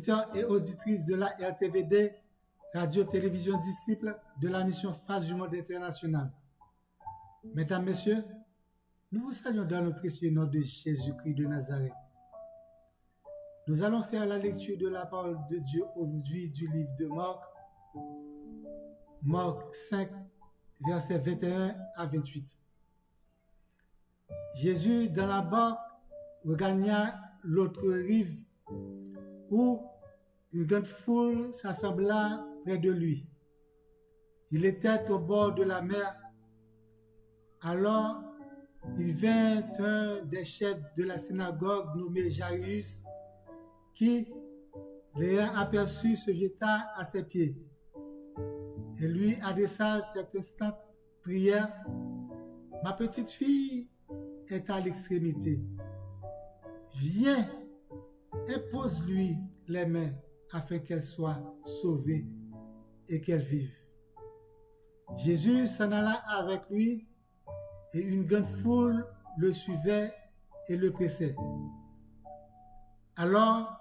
auditeurs et auditrices de la RTVD, Radio-Télévision Disciple de la mission Face du Monde International. Mesdames, Messieurs, nous vous saluons dans le précieux nom de Jésus-Christ de Nazareth. Nous allons faire la lecture de la parole de Dieu aujourd'hui du livre de Marc, Marc 5, versets 21 à 28. Jésus, dans la barque, regagna l'autre rive où une grande foule s'assembla près de lui. Il était au bord de la mer. Alors, il vint un des chefs de la synagogue nommé Jairus, qui, l'ayant aperçu, se jeta à ses pieds et lui adressa cette instante prière. Ma petite fille est à l'extrémité. Viens, impose-lui les mains afin qu'elle soit sauvée et qu'elle vive. Jésus s'en alla avec lui et une grande foule le suivait et le pressait. Alors,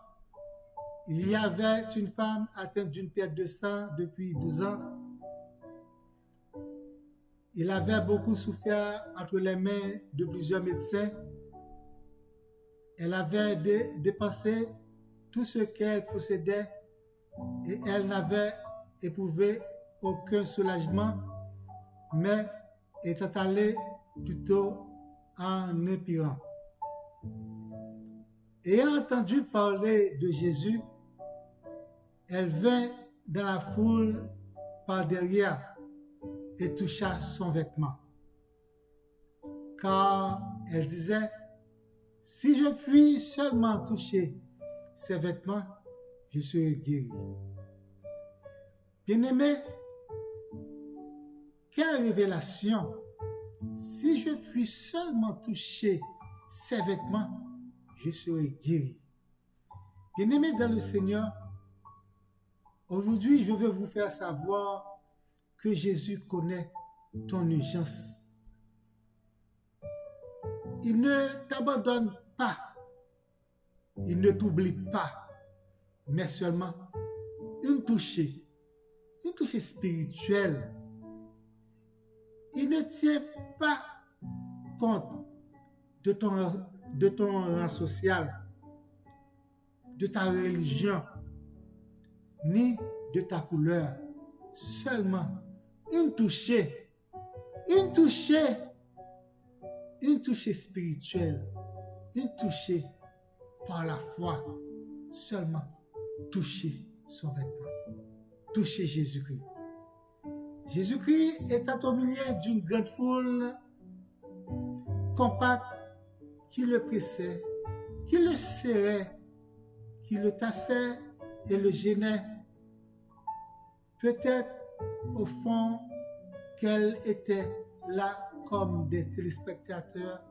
il y avait une femme atteinte d'une perte de sang depuis 12 ans. Il avait beaucoup souffert entre les mains de plusieurs médecins. Elle avait dépensé tout ce qu'elle possédait et elle n'avait éprouvé aucun soulagement, mais était allée plutôt en empirant. Ayant entendu parler de Jésus, elle vint dans la foule par derrière et toucha son vêtement. Car elle disait, si je puis seulement toucher ses vêtements, je serai guéri. Bien-aimé, quelle révélation! Si je puis seulement toucher ses vêtements, je serai guéri. Bien-aimé dans le Seigneur, aujourd'hui je veux vous faire savoir que Jésus connaît ton urgence. Il ne t'abandonne pas, il ne t'oublie pas, mais seulement une touchée spirituelle. Il ne tient pas compte de ton rang social, de ta religion, ni de ta couleur. Seulement une touchée spirituelle, une touchée par la foi, seulement toucher son vêtement, toucher Jésus-Christ. Jésus-Christ est au milieu d'une grande foule compacte qui le pressait, qui le serrait, qui le tassait et le gênait. Peut-être au fond qu'elle était là comme des téléspectateurs,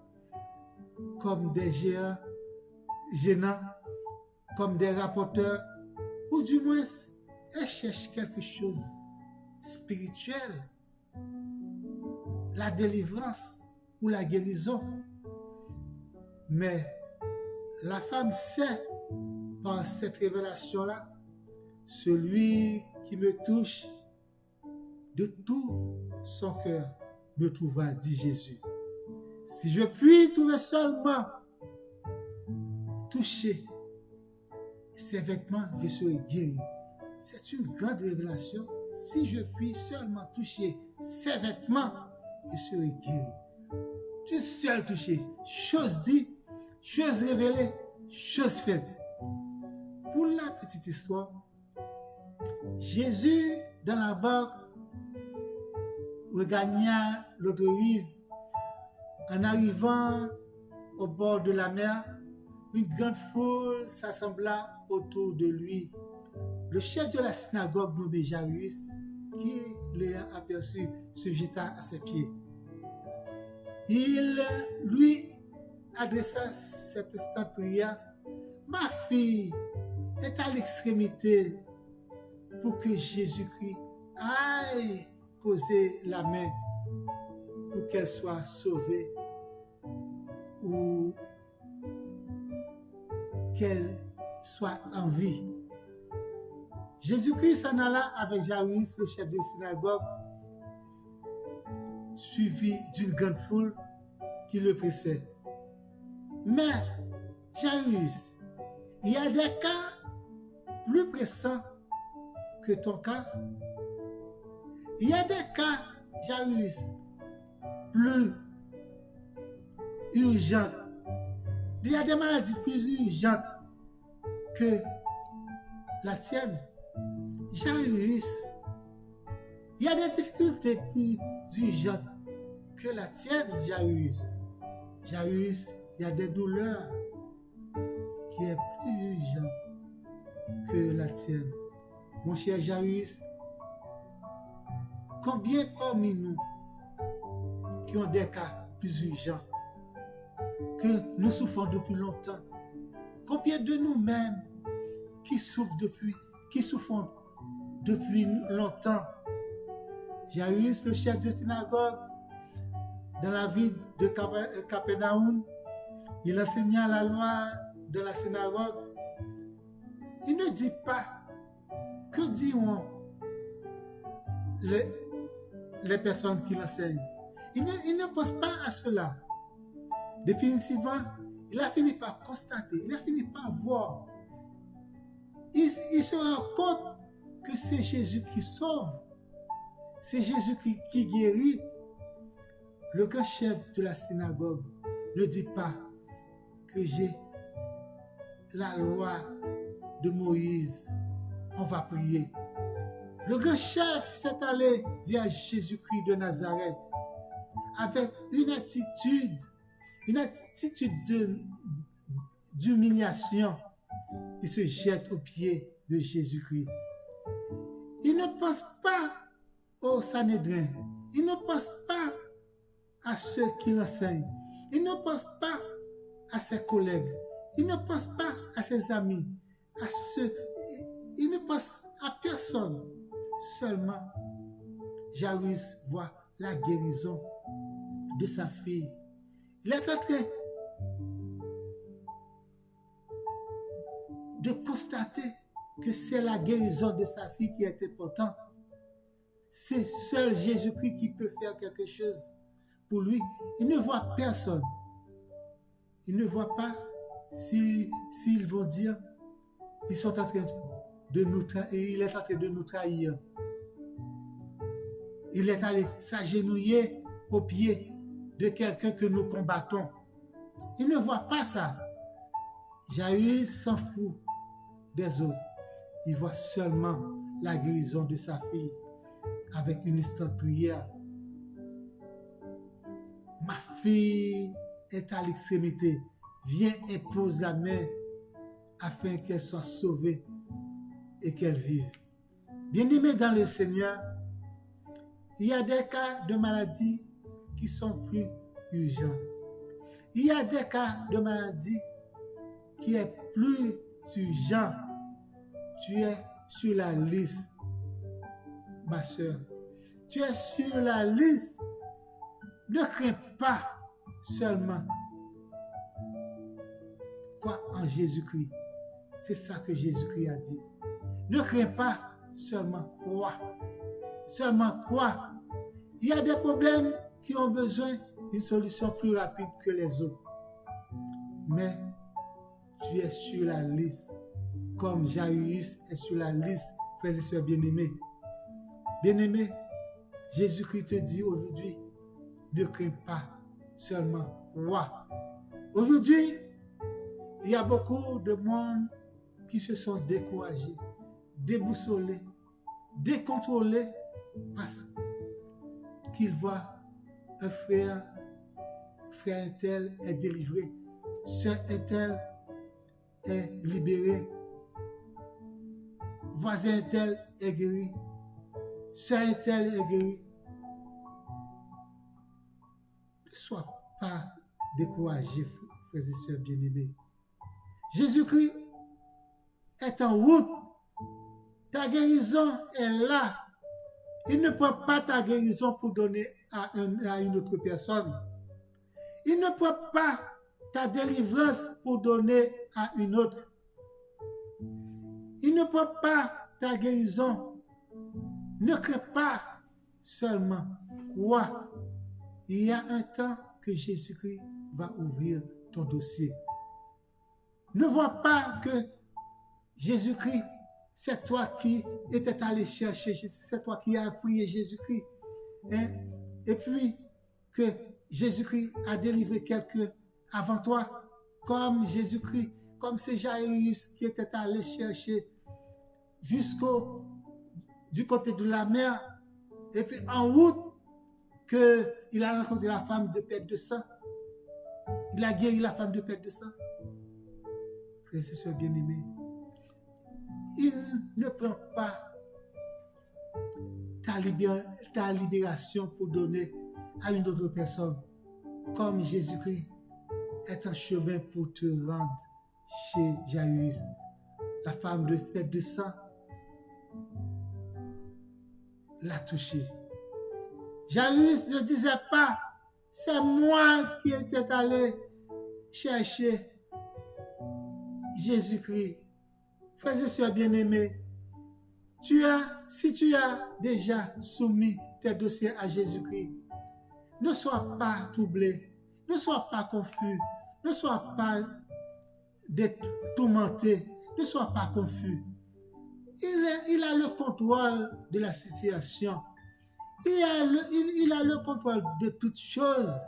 comme des gênants, comme des rapporteurs, ou du moins elle cherche quelque chose spirituel, la délivrance ou la guérison. Mais la femme sait par cette révélation-là, celui qui me touche de tout son cœur me trouvera, dit Jésus. Si je puis trouver seulement toucher ses vêtements, je serai guéri. C'est une grande révélation. Si je puis seulement toucher ses vêtements, je serai guéri. Du seul toucher, chose dit, chose révélée, chose faite. Pour la petite histoire, Jésus, dans la barque, regagna l'autre rive. En arrivant au bord de la mer, une grande foule s'assembla autour de lui. Le chef de la synagogue nommé Jairus, qui l'ayant aperçu, se jeta à ses pieds. Il lui adressa cette instante prière. Ma fille est à l'extrémité, pour que Jésus-Christ aille poser la main pour qu'elle soit sauvée ou qu'elle soit en vie. Jésus-Christ s'en alla avec Jairus, le chef de la synagogue, suivi d'une grande foule qui le pressait. Mais, Jairus, il y a des cas plus pressants que ton cas. Il y a des cas, Jairus, plus urgents. Il y a des maladies plus urgentes que la tienne. Jairus, il y a des difficultés plus urgentes que la tienne, Jairus. Jairus, il y a des douleurs qui est plus urgentes que la tienne. Mon cher Jairus, combien parmi nous qui ont des cas plus urgents que nous souffrons depuis longtemps? Combien de nous-mêmes qui souffrent depuis longtemps? Jairus, le chef de synagogue, dans la ville de Capernaum, il enseigna la loi de la synagogue. Il ne dit pas que diront les personnes qui l'enseignent. Il ne pense pas à cela. Définitivement, il a fini par constater, il a fini par voir. Il se rend compte que c'est Jésus qui sauve, c'est Jésus qui guérit. Le grand chef de la synagogue ne dit pas que j'ai la loi de Moïse, on va prier. Le grand chef s'est allé vers Jésus-Christ de Nazareth avec une attitude d'humiliation. Il se jette aux pieds de Jésus-Christ. Il ne pense pas au Sanhédrin. Il ne pense pas à ceux qui l'enseignent. Il ne pense pas à ses collègues. Il ne pense pas à ses amis. Il ne pense à personne. Seulement, Jairus voit la guérison de sa fille. Il est en train de constater que c'est la guérison de sa fille qui est importante. C'est seul Jésus-Christ qui peut faire quelque chose pour lui. Il ne voit personne. Il ne voit pas s'ils vont dire ils sont en train de nous trahir, il est en train de nous trahir. Il est allé s'agenouiller aux pieds de quelqu'un que nous combattons. Il ne voit pas ça. Jairus s'en fout des autres. Il voit seulement la guérison de sa fille avec une instante prière. Ma fille est à l'extrémité. Viens et pose la main afin qu'elle soit sauvée et qu'elle vive. Bien-aimés dans le Seigneur, il y a des cas de maladie qui sont plus urgents. Il y a des cas de maladie qui est plus urgent. Tu es sur la liste, ma soeur. Tu es sur la liste. Ne crains pas seulement. Crois en Jésus-Christ. C'est ça que Jésus-Christ a dit. Ne crains pas, seulement crois. Seulement crois. Il y a des problèmes qui ont besoin d'une solution plus rapide que les autres. Mais tu es sur la liste, comme Jairus est sur la liste, frères et sœurs bien-aimés. Bien-aimés, Jésus-Christ te dit aujourd'hui, ne crains pas, seulement crois. Aujourd'hui, il y a beaucoup de monde qui se sont découragés, déboussolés, décontrôlés parce qu'ils voient un frère tel est délivré, sœur tel est libéré, voisin tel est guéri, sœur tel est guéri. Ne sois pas découragé, frères et sœurs bien-aimés. Jésus-Christ est en route. Ta guérison est là. Il ne prend pas ta guérison pour donner à une autre personne. Il ne prend pas ta délivrance pour donner à une autre. Il ne prend pas ta guérison. Ne crains pas seulement, crois. Il y a un temps que Jésus-Christ va ouvrir ton dossier. Ne vois pas que Jésus-Christ, c'est toi qui étais allé chercher Jésus, c'est toi qui as prié Jésus-Christ. Hein? Et puis que Jésus-Christ a délivré quelqu'un avant toi, comme Jésus-Christ, comme c'est Jairus qui était allé chercher du côté de la mer, et puis en route, qu'il a rencontré la femme de perte de sang. Il a guéri la femme de perte de sang. Frères et sœurs bien-aimés, il ne prend pas ta libération pour donner à une autre personne, comme Jésus-Christ est en chemin pour te rendre chez Jairus, la femme de perte de sang, l'a touché. Jairus ne disait pas, c'est moi qui étais allé chercher Jésus-Christ. Frères et sœurs bien-aimés, si tu as déjà soumis tes dossiers à Jésus-Christ, ne sois pas troublé, ne sois pas confus, ne sois pas tourmenté, ne sois pas confus. Il a le contrôle de la situation. Il a le contrôle de toutes choses.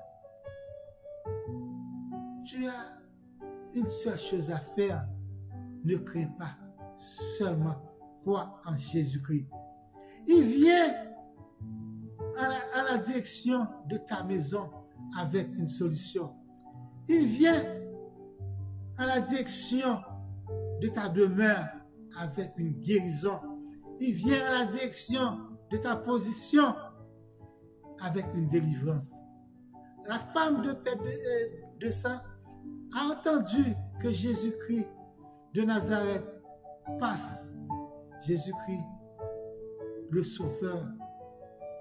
Tu as une seule chose à faire. Ne crains pas, seulement crois en Jésus-Christ. Il vient à la direction de ta maison avec une solution. Il vient à la direction de ta demeure avec une guérison. Il vient à la direction de ta position avec une délivrance. La femme de perte de sang a entendu que Jésus-Christ de Nazareth passe. Jésus-Christ, le sauveur.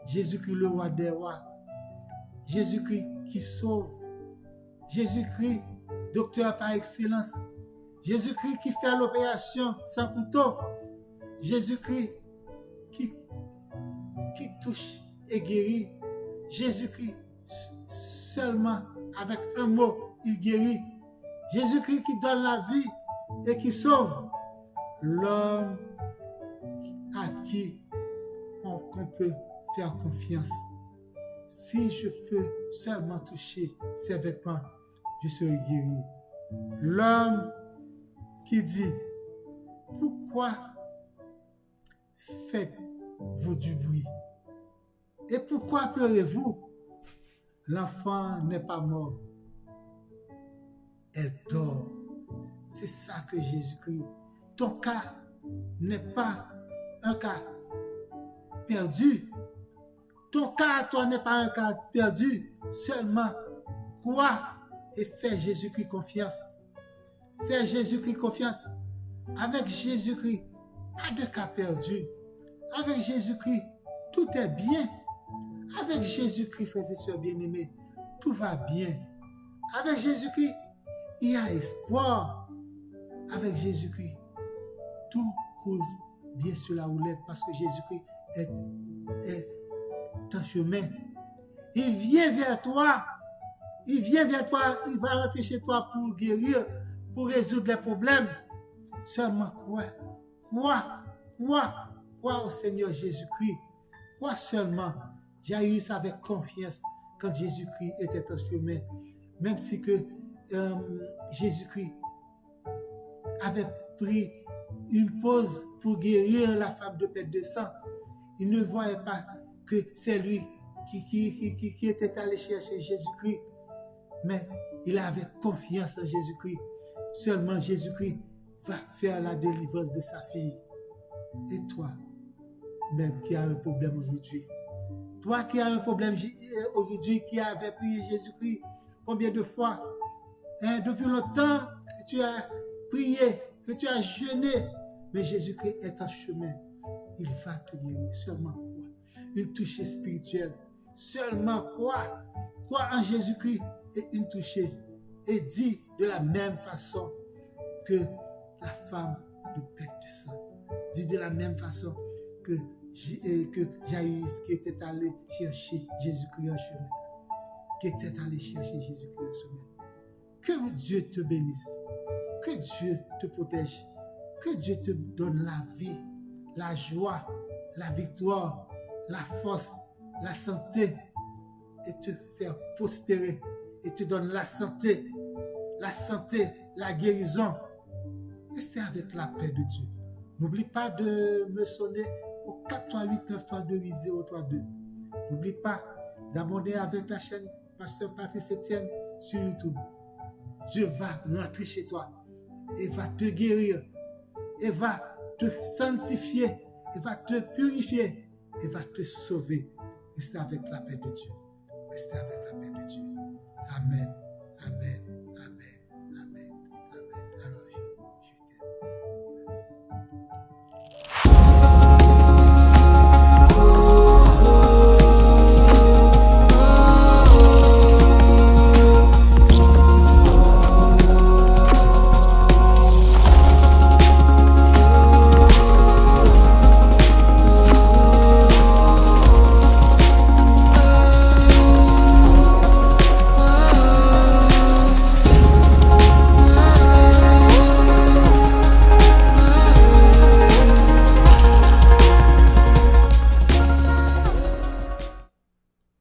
Jésus-Christ, le roi des rois. Jésus-Christ qui sauve. Jésus-Christ, docteur par excellence. Jésus-Christ qui fait l'opération sans couteau. Jésus-Christ qui touche et guérit. Jésus-Christ, seulement avec un mot, il guérit. Jésus-Christ qui donne la vie et qui sauve. L'homme à qui on peut faire confiance. Si je peux seulement toucher ses vêtements, je serai guéri. L'homme qui dit, pourquoi faites-vous du bruit? Et pourquoi pleurez-vous? L'enfant n'est pas mort. Elle dort. C'est ça que Jésus-Christ. Ton cas n'est pas un cas perdu. Ton cas, toi, n'est pas un cas perdu. Seulement, crois et fais Jésus-Christ confiance. Fais Jésus-Christ confiance. Avec Jésus-Christ, pas de cas perdu. Avec Jésus-Christ, tout est bien. Avec Jésus-Christ, frères et sœurs bien-aimés, tout va bien. Avec Jésus-Christ, il y a espoir. Avec Jésus-Christ, tout coule bien sur la roulette parce que Jésus-Christ est en chemin. Il vient vers toi. Il vient vers toi. Il va rentrer chez toi pour guérir, pour résoudre les problèmes. Seulement crois au Seigneur Jésus-Christ. Crois seulement. Jairus avait confiance quand Jésus-Christ était en chemin. Même si que Jésus-Christ avait pris une pause pour guérir la femme de perte de sang, il ne voyait pas que c'est lui qui était allé chercher Jésus-Christ. Mais il avait confiance en Jésus-Christ. Seulement Jésus-Christ va faire la délivrance de sa fille. Et toi, même qui as un problème aujourd'hui, toi qui as un problème aujourd'hui, qui avait prié Jésus-Christ, combien de fois, depuis longtemps que tu as prié, que tu as jeûné, mais Jésus-Christ est en chemin. Il va te guérir. Seulement crois. Une touchée spirituelle. Seulement crois. Crois en Jésus-Christ et une touchée. Et dis de la même façon que la femme de perte de sang. Dis de la même façon que Jaïrus qui était allé chercher Jésus-Christ en chemin. Qui était allé chercher Jésus-Christ en chemin. Que Dieu te bénisse. Que Dieu te protège. Que Dieu te donne la vie, la joie, la victoire, la force, la santé et te faire prospérer et te donne la santé, la guérison. Restez avec la paix de Dieu. N'oublie pas de me sonner au 438-932-8032. N'oublie pas d'abonner avec la chaîne Pasteur Patrice Etienne sur YouTube. Dieu va rentrer chez toi et va te guérir, et va te sanctifier, et va te purifier, et va te sauver. Restez avec la paix de Dieu. Restez avec la paix de Dieu. Amen. Amen.